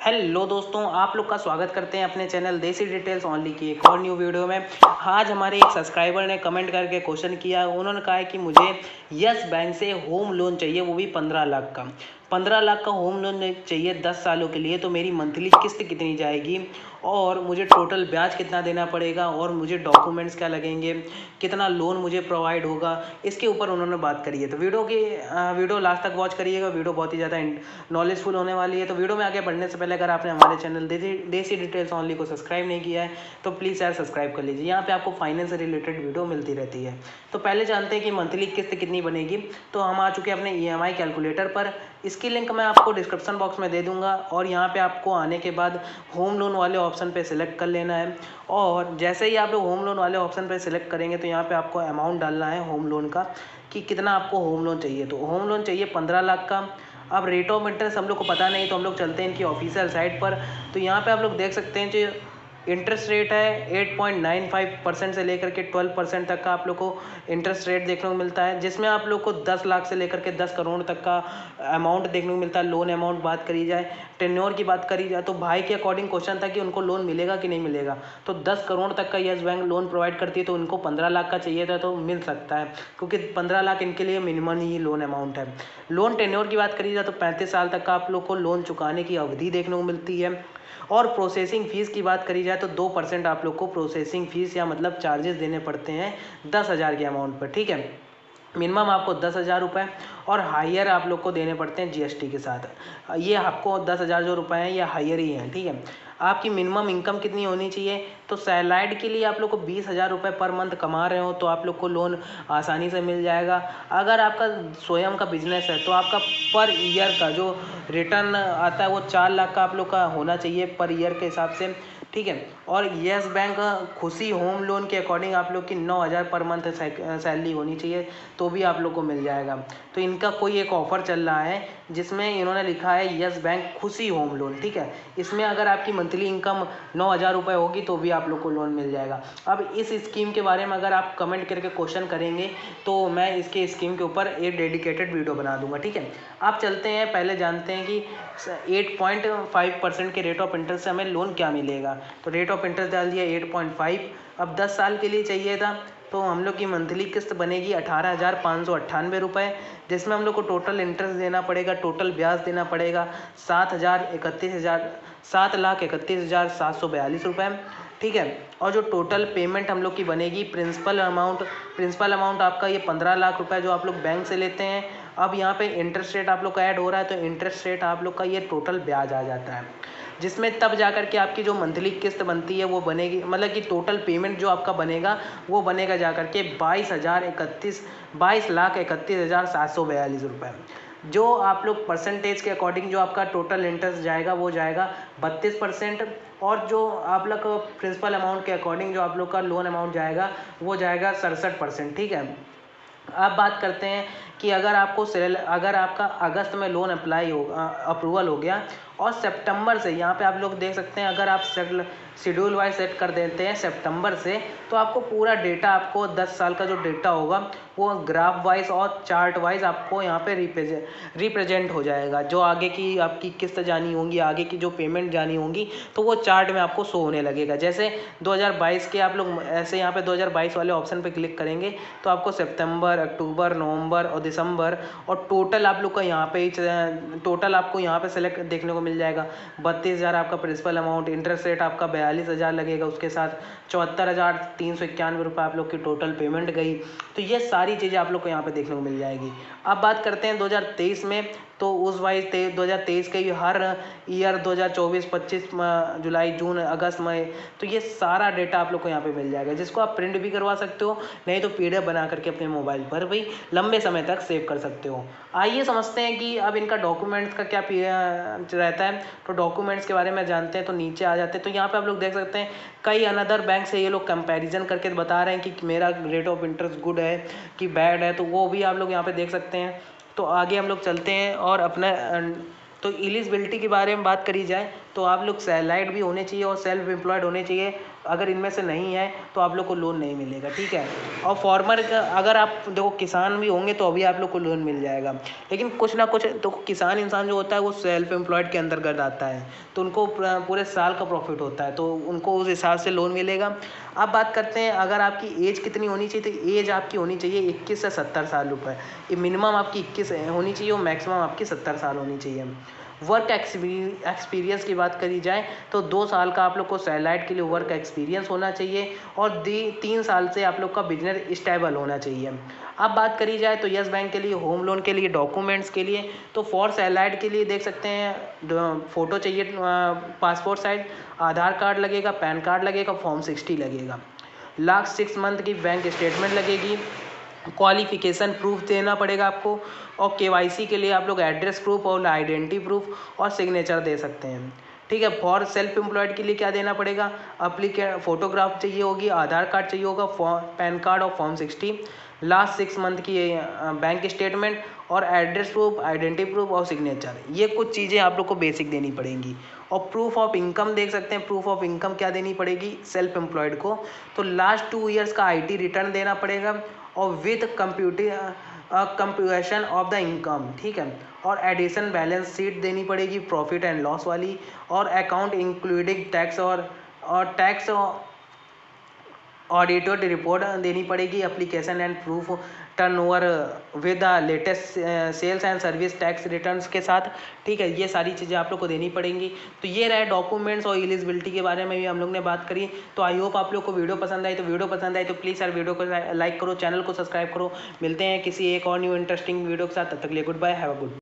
Hello दोस्तों, आप लोग का स्वागत करते हैं अपने चैनल देसी डिटेल्स ओनली की एक और न्यू वीडियो में। आज हमारे एक सब्सक्राइबर ने कमेंट करके क्वेश्चन किया। उन्होंने कहा है कि मुझे यस बैंक से होम लोन चाहिए, वो भी 15 लाख का। 15 लाख का होम लोन चाहिए 10 सालों के लिए। तो मेरी मंथली किस्त कितनी जाएगी और मुझे टोटल ब्याज कितना देना पड़ेगा और मुझे डॉक्यूमेंट्स क्या लगेंगे, कितना लोन मुझे प्रोवाइड होगा, इसके ऊपर उन्होंने बात करी है। तो वीडियो लास्ट तक वॉच करिएगा। वीडियो बहुत ही ज़्यादा नॉलेजफुल होने वाली है। तो वीडियो में आगे बढ़ने से पहले अगर आपने हमारे चैनल देसी डिटेल्स ओनली को सब्सक्राइब नहीं किया है तो प्लीज़ यार सब्सक्राइब कर लीजिए। यहाँ पे आपको फाइनेंस से रिलेटेड वीडियो मिलती रहती है। तो पहले जानते हैं कि मंथली किस्त कितनी बनेगी। तो हम आ चुके हैं अपने EMI कैलकुलेटर पर। इसकी लिंक मैं आपको डिस्क्रिप्शन बॉक्स में दे दूंगा और यहाँ पे आपको आने के बाद होम लोन वाले ऑप्शन पे सिलेक्ट कर लेना है। और जैसे ही आप लोग होम लोन वाले ऑप्शन पे सिलेक्ट करेंगे तो यहाँ पे आपको अमाउंट डालना है होम लोन का, कि कितना आपको होम लोन चाहिए। तो होम लोन चाहिए 15 लाख का। अब रेट ऑफ इंटरेस्ट हम लोग को पता नहीं, तो हम लोग चलते हैं इनकी ऑफिशियल साइट पर। तो यहाँ पे आप लोग देख सकते हैं जो इंटरेस्ट रेट है 8.95% से लेकर के 12% तक का आप लोग को इंटरेस्ट रेट देखने को मिलता है, जिसमें आप लोग को 10 लाख से लेकर के 10 करोड़ तक का अमाउंट देखने को मिलता है। लोन अमाउंट बात करी जाए, टेन्योर की बात करी जाए, तो भाई के अकॉर्डिंग क्वेश्चन था कि उनको लोन मिलेगा कि नहीं मिलेगा। तो 10 करोड़ तक का यस बैंक लोन प्रोवाइड करती है। तो उनको 15 लाख का चाहिए था तो मिल सकता है, क्योंकि 15 लाख इनके लिए मिनिमम ही लोन अमाउंट है। लोन टेन्योर की बात करी जाए तो 35 साल तक का आप लोग को लोन चुकाने की अवधि देखने को मिलती है। और प्रोसेसिंग फ़ीस की बात करी जाए तो 2% आप लोग को प्रोसेसिंग फ़ीस या मतलब चार्जेस देने पड़ते हैं 10,000 के अमाउंट पर। ठीक है, मिनिमम आपको 10,000 रुपये और हायर आप लोग को देने पड़ते हैं GST के साथ। ये आपको 10,000 जो रुपये हैं ये हायर ही हैं। ठीक है, आपकी मिनिमम इनकम कितनी होनी चाहिए? तो सैलाइड के लिए आप लोग को 20,000 रुपये पर मंथ कमा रहे हो तो आप लोग को लोन आसानी से मिल जाएगा। अगर आपका स्वयं का बिजनेस है तो आपका पर ईयर का जो रिटर्न आता है वो 4 लाख का आप लोग का होना चाहिए पर ईयर के हिसाब से। ठीक है, और यस बैंक खुशी होम लोन के अकॉर्डिंग आप लोग की 9,000 पर मंथ सैलरी होनी चाहिए तो भी आप लोग को मिल जाएगा। तो इनका कोई एक ऑफ़र चल रहा है जिसमें इन्होंने लिखा है यस बैंक खुशी होम लोन। ठीक है, इसमें अगर आपकी मंथली इनकम 9,000 रुपये होगी तो भी आप लोग को लोन मिल जाएगा। अब इस स्कीम के बारे में अगर आप कमेंट करके क्वेश्चन करेंगे तो मैं इसके स्कीम के ऊपर एक डेडिकेटेड वीडियो बना दूंगा। ठीक है, आप चलते हैं, पहले जानते हैं कि 8.5% के रेट ऑफ इंटरेस्ट से हमें लोन क्या मिलेगा। तो रेट ऑफ इंटरेस्ट डाल दिया 8.5। अब 10 साल के लिए चाहिए था तो हम लोग की मंथली किस्त बनेगी 18,598 रुपये, जिसमें हम लोग को टोटल इंटरेस्ट देना पड़ेगा, टोटल ब्याज देना पड़ेगा 7,31,742 रुपये। ठीक है, और जो टोटल पेमेंट हम लोग की बनेगी प्रिंसिपल अमाउंट आपका ये 15 लाख रुपए जो आप लोग बैंक से लेते हैं। अब यहाँ पे इंटरेस्ट रेट आप लोग का ऐड हो रहा है तो इंटरेस्ट रेट आप लोग का ये टोटल ब्याज आ जाता है, जिसमें तब जा कर के आपकी जो मंथली किस्त बनती है वो बनेगी, मतलब कि टोटल पेमेंट जो आपका बनेगा वो बनेगा जा कर के 22,31,742 रुपये। जो आप लोग परसेंटेज के अकॉर्डिंग जो आपका टोटल इंटरेस्ट जाएगा वो जाएगा 32%। और जो आप लोग प्रिंसिपल अमाउंट के अकॉर्डिंग जो आप लोग का लोन अमाउंट जाएगा वो जाएगा 67%। ठीक है, अब बात करते हैं कि अगर आपका अगस्त में लोन अप्रूवल हो गया और सितंबर से, यहाँ पे आप लोग देख सकते हैं, अगर आप शेड्यूल वाइज सेट कर देते हैं सितंबर से तो आपको पूरा डेटा, आपको 10 साल का जो डेटा होगा वो ग्राफ वाइज और चार्ट वाइज आपको यहाँ पे रिप्रेजेंट हो जाएगा। जो आगे की आपकी किस्त जानी होंगी, आगे की जो पेमेंट जानी होंगी तो वो चार्ट में आपको शो होने लगेगा। जैसे 2022 के आप लोग ऐसे यहाँ पे 2022 वाले ऑप्शन पे क्लिक करेंगे तो आपको सितंबर, अक्टूबर, नवंबर और दिसंबर और टोटल आप लोग का यहाँ पे टोटल आपको यहाँ पे सेलेक्ट देखने को मिल जाएगा। 32,000 आपका प्रिंसिपल अमाउंट, इंटरेस्ट रेट आपका 42,000 लगेगा, उसके साथ 74,391 रुपये आप लोग की टोटल पेमेंट गई। तो ये सारी चीज़ें आप लोग को यहाँ पे देखने को मिल जाएगी। अब बात करते हैं 2023 में, तो उस वाइज 2023 के हर ईयर 2024, 25 जुलाई, जून, अगस्त, मई, तो ये सारा डेटा आप लोग को यहाँ पे मिल जाएगा, जिसको आप प्रिंट भी करवा सकते हो, नहीं तो PDF बना करके अपने मोबाइल पर भी लंबे समय तक सेव कर सकते हो। आइए समझते हैं कि अब इनका डॉक्यूमेंट्स का क्या रहता है। तो डॉक्यूमेंट्स के बारे में जानते हैं तो नीचे आ जाते हैं। तो यहाँ पे आप लोग देख सकते हैं कई अनदर बैंक से ये लोग कंपैरिजन करके बता रहे हैं कि मेरा रेट ऑफ इंटरेस्ट गुड है कि बैड है, तो वो भी आप लोग यहाँ पे देख सकते हैं। तो आगे हम लोग चलते हैं और अपना तो एलिजिबिलिटी के बारे में बात करी जाए तो आप लोग सैलरीड भी होने चाहिए और सेल्फ एम्प्लॉयड होने चाहिए। अगर इनमें से नहीं है तो आप लोग को लोन नहीं मिलेगा, ठीक है। और फार्मर का अगर आप देखो किसान भी होंगे तो अभी आप लोग को लोन मिल जाएगा, लेकिन कुछ ना कुछ तो किसान इंसान जो होता है वो सेल्फ एम्प्लॉयड के अंतर्गत आता है, तो उनको पूरे साल का प्रॉफिट होता है, तो उनको उस हिसाब से लोन मिलेगा। अब बात करते हैं अगर आपकी एज कितनी होनी चाहिए, तो एज आपकी होनी चाहिए 21 से 70 साल रुपये। ये मिनिमम आपकी 21 होनी चाहिए और मैक्सिमम आपकी 70 साल होनी चाहिए। वर्क एक्सपीरियंस की बात करी जाए तो 2 साल का आप लोग को सैलरीड के लिए वर्क एक्सपीरियंस होना चाहिए और 3 साल से आप लोग का बिजनेस स्टेबल होना चाहिए। अब बात करी जाए तो यस बैंक के लिए होम लोन के लिए डॉक्यूमेंट्स के लिए, तो फॉर सैलरीड के लिए देख सकते हैं फ़ोटो चाहिए, पासपोर्ट साइज, आधार कार्ड लगेगा, पैन कार्ड लगेगा, फॉर्म 60 लगेगा, लास्ट 6 मंथ की बैंक स्टेटमेंट लगेगी, क्वालिफिकेशन प्रूफ देना पड़ेगा आपको, और केवाईसी के लिए आप लोग एड्रेस प्रूफ और आइडेंटिटी प्रूफ और सिग्नेचर दे सकते हैं, ठीक है। फॉर सेल्फ एम्प्लॉयड के लिए क्या देना पड़ेगा, फोटोग्राफ चाहिए होगी, आधार कार्ड चाहिए होगा, पैन कार्ड और फॉर्म 60, लास्ट 6 मंथ की बैंक स्टेटमेंट और एड्रेस प्रूफ, आइडेंटिटी प्रूफ और सिग्नेचर, ये कुछ चीज़ें आप लोग को बेसिक देनी पड़ेंगी। और प्रूफ ऑफ इनकम देख सकते हैं, प्रूफ ऑफ इनकम क्या देनी पड़ेगी सेल्फ एम्प्लॉयड को, तो लास्ट 2 ईयर्स का IT रिटर्न देना पड़ेगा और with computation of the income, ठीक है। और एडिशन बैलेंस शीट देनी पड़ेगी प्रॉफिट एंड लॉस वाली, और अकाउंट इंक्लूडिंग टैक्स और टैक्स ऑडिटेड रिपोर्ट देनी पड़ेगी, application and proof turnover with the latest sales and service tax returns के साथ, ठीक है। ये सारी चीज़ें आप लोग को देनी पड़ेंगी। तो ये रहे डॉक्यूमेंट्स और एलिजिबिलिटी के बारे में भी हम लोग ने बात करी। तो आई होप आप लोग को वीडियो पसंद आई, तो प्लीज़ यार वीडियो को लाइक करो, चैनल को सब्सक्राइब करो। मिलते हैं किसी एक और न्यू इंटरेस्टिंग वीडियो के साथ, तब तक के लिए good bye, have a good.